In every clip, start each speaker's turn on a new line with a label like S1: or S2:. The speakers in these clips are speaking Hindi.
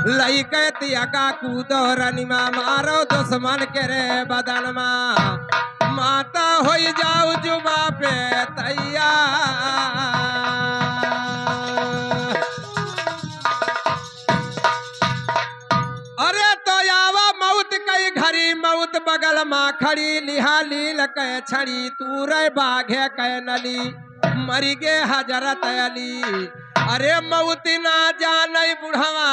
S1: लई कहतिया का कूदो रनिमा मारो दुश्मन के रे बदनमा माता हो जाऊ जुबा पे तैयार। अरे तो आवा मौत कई घड़ी मौत बगल माँ खड़ी लिहा लील कह छड़ी तू रे बाघे कह नली मरी गे हजरत अली। अरे मौत ना जाने बुढ़वा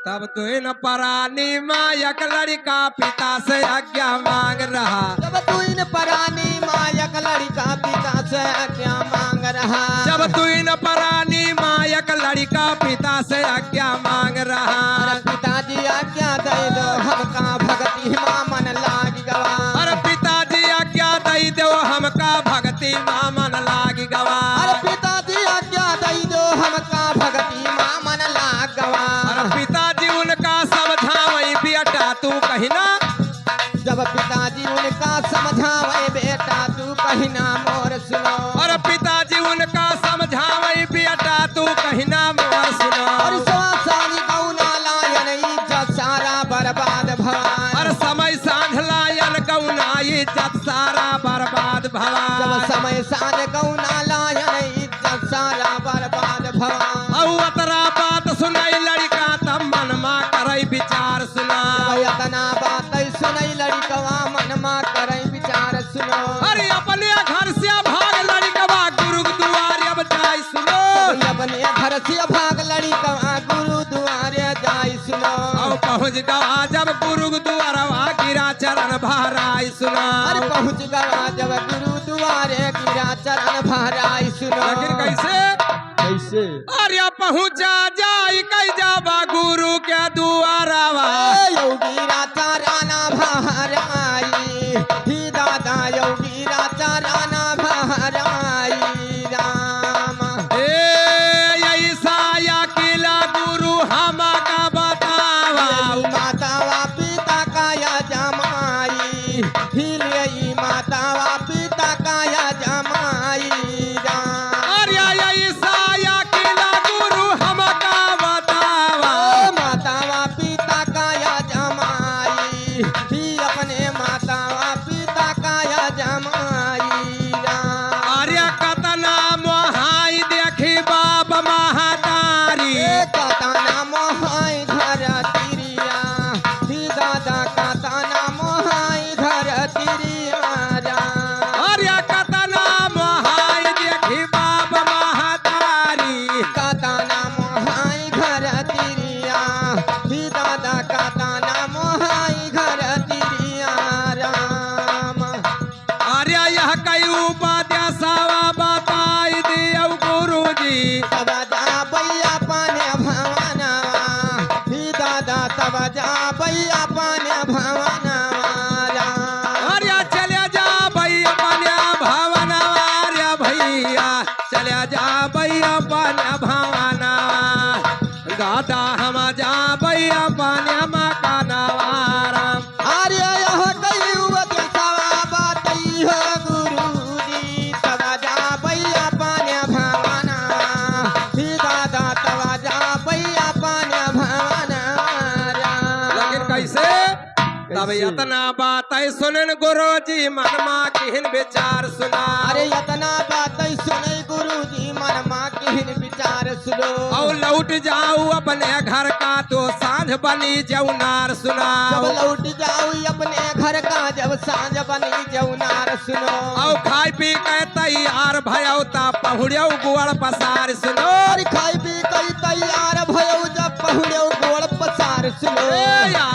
S1: तब तो इन परानी मायक लड़का पिता से आज्ञा मांग रहा।
S2: जब तू इन परानी मायक लड़का पिता से आज्ञा मांग रहा।
S1: जब तू इन परानी मायक लड़का पिता से आज्ञा मांग रहा।
S2: पिताजी आज्ञा दे दो हमका भक्ति माँ मन लाग गवा।
S1: अरे पिताजी आज्ञा दे दो हमका भक्ति माँ मन लाग गवा।
S2: अरे पिताजी आज्ञा दे दो हमका भक्ति माँ मन लाग गवा।
S1: अरे पिताजी उनका समझावई बेटा तू कही ना।
S2: जब पिताजी उनका समझावे बेटा तू कही ना मोर सुनो।
S1: अरे पिताजी उनका समझावई बेटा तू कही ना मोर सुनो।
S2: और सारी गौना लायन इज्जत सारा बर्बाद भवान।
S1: अरे समय सांझ लायन गौना इज्जत सारा बर्बाद भवान।
S2: जब समय सांझ गौना लायन इज्जत सारा बर्बाद भवान।
S1: औ अतरा बात सुनाई लड़का तब मन मा करई विचार सुना।
S2: इतना बात सुनई लड़कवा मन मा करई विचार सुनो।
S1: अरे अपने घर से भाग लड़कवा गुरु द्वार अब जाई सुनो।
S2: अपने घर से भाग लड़कवा गुरु द्वारे जाई सुनो।
S1: औ पहुँच गवा जब गुरु द्वारवा गिरा चरण भराई सुना।
S2: अरे पहुँच गवा जब गुरु द्वारे गिरा चरण भराई सुनो।
S1: लेकिन कैसे
S2: कैसे
S1: अरे पहुँचा जाई कई जाबा गुरु के द्वारवा।
S2: योगी राजा राना भराई ही दादा योगी राजा राना भराई राम।
S1: ऐसा या किला गुरु हम का बतावा।
S2: माता वा पिता का या जमाई ही माता वा पिता का या जमाई राम।
S1: अरे ऐसा या किला गुरु हम का बतावा।
S2: माता वा पिता का या जमाई ही अपने माता वा पिता का या जमाई राम।
S1: अरे कतना मोहाई देखी बाप महातारी।
S2: कतना मोहाई घर तिरिया ही दादा कतना मोहाई घर तिरिया राम।
S1: अरे कतना मोहाई देखी बाप महातारी।
S2: कतना मोहाई घर तिरिया ही दादा कतना मोहाई घर तिरिया राम।
S1: अरे यह कई उपदेशवा बताई दियो गुरु जी।
S2: तब जा भैया पाने भवनवा ही दादा तब जा भैया पाने भवनवा राम।
S1: अरे चले जा भैया पाने भवनवा। रे भैया चले जा भैया पाने भवनवा। गाता हम जा भैया पाने मकानवा राम।
S2: आर्य यह कई उपदेशवा बातई हो गुरुजी। तब जा भैया पाने भवनवा ही दादा तब जा भैया पाने भवनवा राम।
S1: लेकिन कैसे तब इतना बात सुनन गुरु जी मनमा किहन विचार सुना।
S2: अरे इतना बात सुने गुरुजी मन माँ किहन विचार सुनो।
S1: और लौट जाऊ अपने घर का तो सांझ बनी जौनार सुना।
S2: जब लौट जाऊ अपने घर का जब सांझ बनी जौनार सुनो।
S1: और खाई पी के तैयार भयो ता पहुड़ो गुड़ पसार सुनो।
S2: और खाई पी कई तैयार भयो जब पहुड़ो गोड़ पसार सुनो।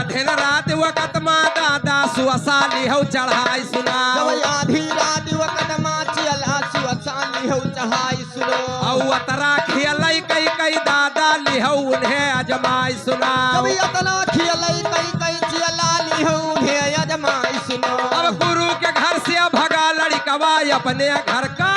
S1: दिन रात वक़्त मा दादा सुअसाली हो चढ़ाई सुना।
S2: जब आधी रात वक़्त माँ चला सुअसाली हो चढ़ाई सुनो।
S1: और अतरा खेलई कई कई दादा लिहो उन्हें अजमाई सुना।
S2: जब इतना खेलई कई कई चला लिहो उन्हें अजमाई सुनो।
S1: अब गुरु के घर से भगा लड़कवा अपने घर का।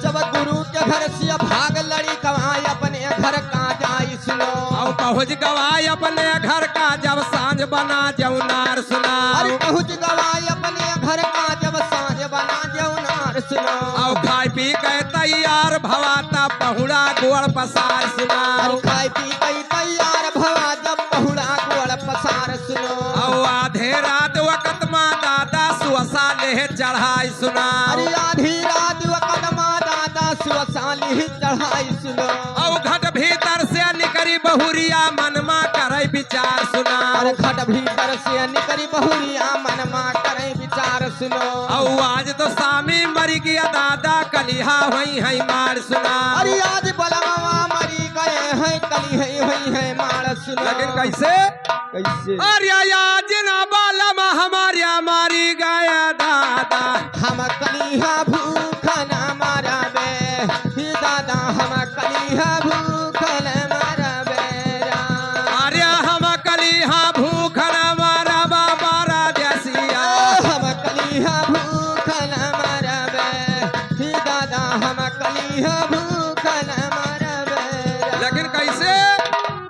S2: जब गुरु के घर से भाग लड़कवा अपने घर का जाई सुनो।
S1: और पहुँच गवाई अपने घर का जब सांझ बना जौनार सुना।
S2: अरे पहुँच गवाई अपने घर का जब सांझ बना जौनार सुनो
S1: औ खाई पी के तैयार भवा तब बहुड़ा गोड़ पसार सुना
S2: अरे खाई पी कई तैयार भवा जब बहुड़ा गोड़ पसार सुनो
S1: औ आधे रात वक़्त माँ दादा सुअसा ले चढ़ाई सुना
S2: अरे आधी रात वकदमा दादा सुवसाली चढ़ाई सुनो
S1: औ घट भीतर से निकरी बहुरिया मनमा करे विचार सुना
S2: अरे खट भीतर से निकरी बहुरिया मनमा करे विचार सुनो
S1: औ आज तो सामी मरी गया दादा कलिहा हुई है मार सुना
S2: अरे आज बलवा मरी गए हैं कली है मार सुनो
S1: लेकिन कैसे
S2: कैसे
S1: अरे आज ना बालम हमारिया मारी गया दादा
S2: हम कलिहा भूखा न मारा बे ही दादा हम कलिहा भूखा न मारा बेरा
S1: अरे हम कलिहा भूख न मारा बाबा देसिया
S2: हम कलिहा भूखा न मारा बे ही दादा हम कलिहा भूखा न मारा बेरा
S1: लेकिन कैसे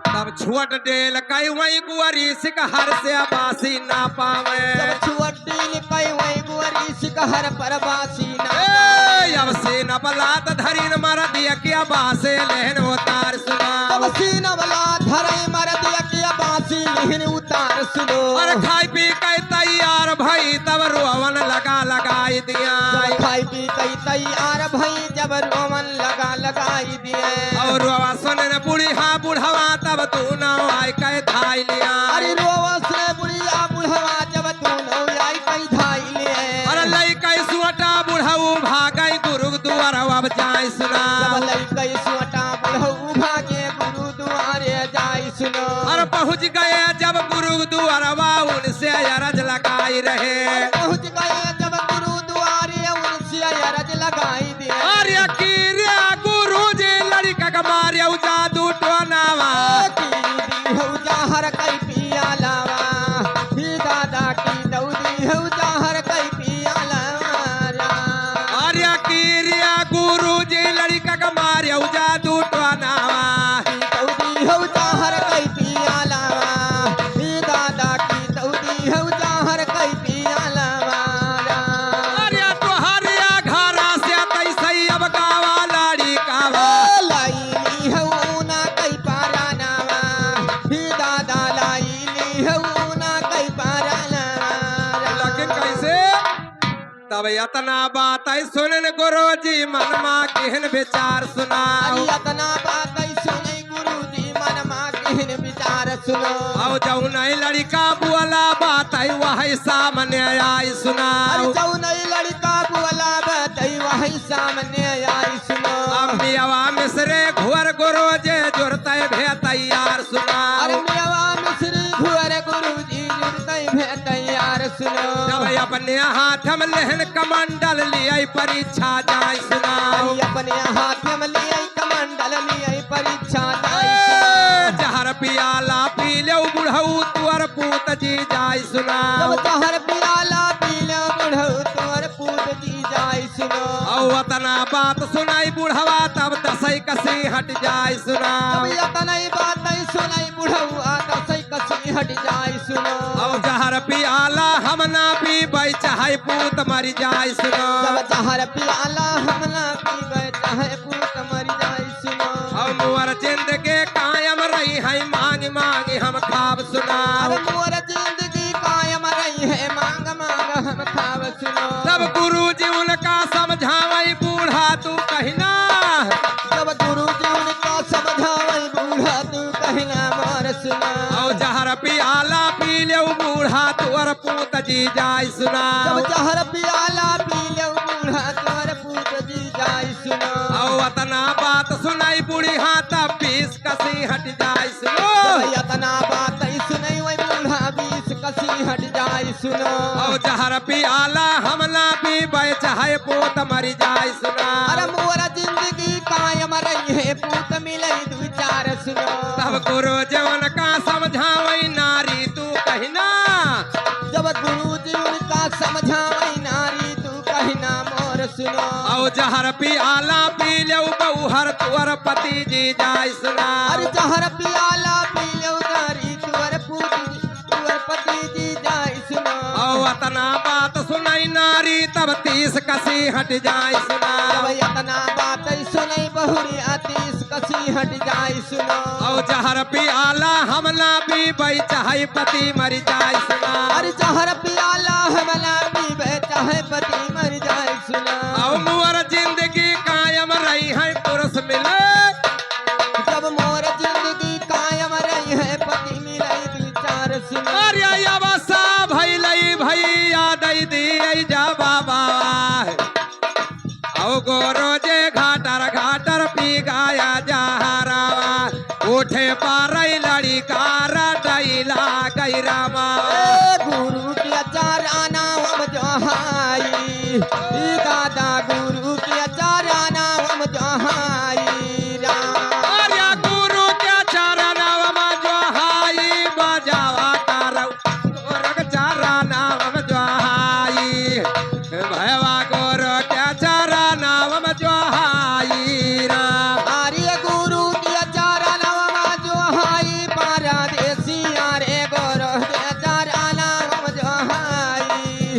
S1: तब छुअट डेल कई वही कुंवरी सिकहर से बासी ना पावे
S2: जब छुअट्टी कई वही गोरी सिकहर परवासी ना
S1: ए, अब से न बलात धरी न मर दिया क्या बासे लेहन उतार सुना
S2: जब सीना वाला धरे मर दिया किया बासी लिहन उतार सुनो
S1: और खाई पी के तैयार भई तब रोवन लगा लगाई दिया
S2: जब खाई पी कई तैयार भई जब रोमन लगाई दिए
S1: और रोवा सुने न बूढ़ी हाँ बुढ़वा तब तू न आई के धाई लिया
S2: अरे रोवा से बुढ़िया बुढ़वा जब तू न आई कई धाई लिए
S1: अरे लई कई सुअटा बुढ़ऊ भागई गुरु दुआर अब जाय सुना
S2: जब लई कई सुअटा बुढ़ऊ भागे गुरु दुआरे जाई सुनो
S1: और पहुंच गए जब गुरु दुआरवा उनसे अरज लगाई रहे
S2: पहुंच गए जब गुरु दुआरे उनसे अरज लगाई दिए
S1: अरे कीरिया गुरु जी लड़का का मारिया जादू टोनावा
S2: हर कई पिया लावा ही दादा की दौदी हो हर कई पिया लावा
S1: अरे कीरिया गुरु जी लड़का का मारिया जादू टोनावा
S2: दौदी हो हर कई पिया लावा ही दादा की दौदी हो हर कई पिया लावा
S1: अरे तो हरिया घरा से तैसे अब गावा लाड़ी कावा
S2: लाई हो ना कई पारा नावा ही दादा लाई हो ना कई पारा नावा
S1: लेकिन कैसे तब इतना बात है सुनन गुरु जी मनमा केहन विचार सुनाओ
S2: अरे इतना बात सुनै गुरुजी मन मा केहन विचार सुनो
S1: आओ जाऊ नहीं लड़का बुअला बात है वही सामने आई
S2: अरे
S1: सुनाओ
S2: जाऊ नहीं लड़का बोला बताई वही सामने आई सुनो
S1: अम्बियावा मिसरे घुवर गुरु जे जुरते भे तैयार
S2: अरे
S1: सुनाओ
S2: मेवा मिश्री भुअर गुरुजी जुड़ते भे तैयार सुनो
S1: जब अपने हाथ में लेहन कमंडल लिए परीक्षा जाय सुनाओ
S2: अरे अपने हाथ में लिए कमंडल लिए परीक्षा जाई
S1: ए, जहर पियाला पी लो बुढ़ऊ तुअर पूत जी जाय सुनाओ
S2: जब तहर पियाला पीले बुढ़ऊ तोर पूत जी जाई सुनो
S1: औ अतना बात सुनाई बुढ़वा तब दसई कसी हट जाय
S2: जब
S1: सुनाओ
S2: यतनई बात सुनाई बुढ़ऊ आता सही कसी हट जाई सुनो
S1: औ जहर पियाला हम ना पीबै चाहे पूत मर जाय सुनाओ
S2: जब जहर पियाला हमला पी गए चाहे पूत मर जाई सुनो
S1: औ मुअर जिंदगी कायम रही है मांग मांग हम खाब सुनाओ
S2: अरे मोर जिंदगी कायम रही है मांग मांग हम खाव सुनो
S1: तब गुरु जी उनका समझावई बूढ़ा तू कहना
S2: जब गुरु जी उनका समझावे बूढ़ा तू कहना मोर सुनो
S1: औ जहर पियाला पी लो बूढ़ा तुअर पूत जी जाय
S2: जब
S1: सुनाओ
S2: जहर पियाला पी ले बूढ़ा तोर पूत जी जाई सुनो
S1: औ अतना बात सुनाई बूढ़ी हाँ तब पीस कसी हट जाय सुनो
S2: जब यतना बात सुनई वही बूढ़ा बीस कसी हट जाई सुनो
S1: औ जहर पियाला हम ना पीबै चाहे पूत मर जाय
S2: अरे
S1: सुनाओ
S2: मोर जिंदगी कायम रही है पूत मिले दू चार सुनो
S1: तब गुरु जीवन का समझावई नारी तू कहना
S2: जब गुरु जी उनका समझावे नारी तू कहना मोर सुनो
S1: औ जहर पियाला पी लो बहुहर तुअर पति जी जाय सुनाओ
S2: अरे जहर पियाला पी ले नारी तुअर पूत तुअर पति जी जाई सुनो
S1: औ यतना बात सुनाई नारी तब 30 कसी हट जाए सुना
S2: जब इतना बात सुनई बहुरी आतिश कसी हट जाए सुनो
S1: और जहर पियाला हम ना पीबै चाहे पति मर जाए सुना
S2: अरे जहर पियाला हमला पीबे चाहे पति मर जाए सुनो
S1: और मोर जिंदगी कायम रही है पुरुष मिले
S2: जब मोर जिंदगी कायम रही है पति मिले विचार सुनो
S1: अरे अवसा भैलई भैया दई दी जा बाबा औ गोरो जे घाटर घाटर पी गाया जहरावा उठे पारई लड़ी कार डैला गई रामा
S2: गुरु के अचार नाम जोहाई दादा गुरु के अचार नाम जोहाई राम
S1: अरे गुरु के चरणव जोहाई बजावा करौ गोरख चरणव जोहाई भैवा गोरु के चरणव जोहाई राम
S2: आर्य गुरु के अचार नाम जोहाई परदेसी आरे गुरु के अचार नाम जोहाई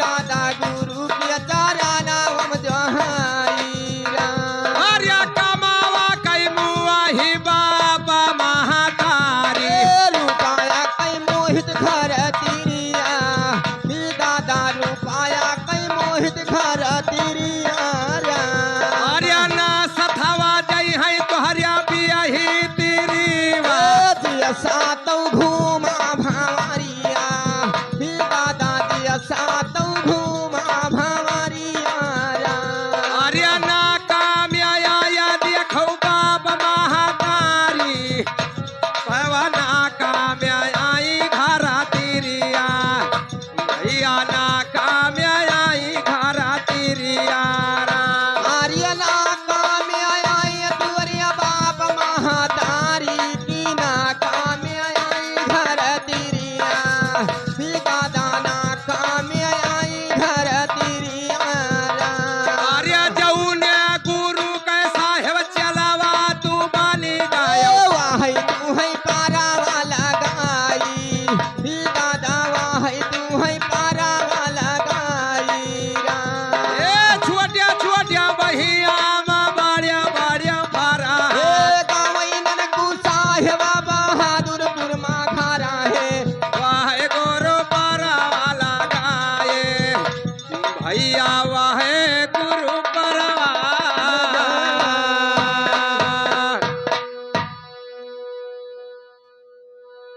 S2: दादा गुरु के अचार नाम जोहाई राम
S1: अरे कमावा कई मुआ ही बाबा महातारी
S2: रुपाया कई मोहित घर तिरिया दादा रुपाया कई मोहित घर तिरिया
S1: अरे ना सथवा जई है तोहरिया बियाही तिरीवा
S2: दिया सातौ घूमा भावरिया दादा दिया सातौ घूमा भावरिया
S1: अरे ना काम्या या देखौ बाबा महातारी पवना काम्या आई घर तिरिया भैया ना काम्या आई घर तिरिया
S2: आर्य ना काम्य आई तुवरिया बाप महातारी की ना काम्य आई घर तिरिया दादा ना काम्य आई घर तिरिया
S1: अरे जौने गुरु के साहेब चलावा तू बानी गायो
S2: वाहै तू है पारा वाला गाई दादा वाहै तू है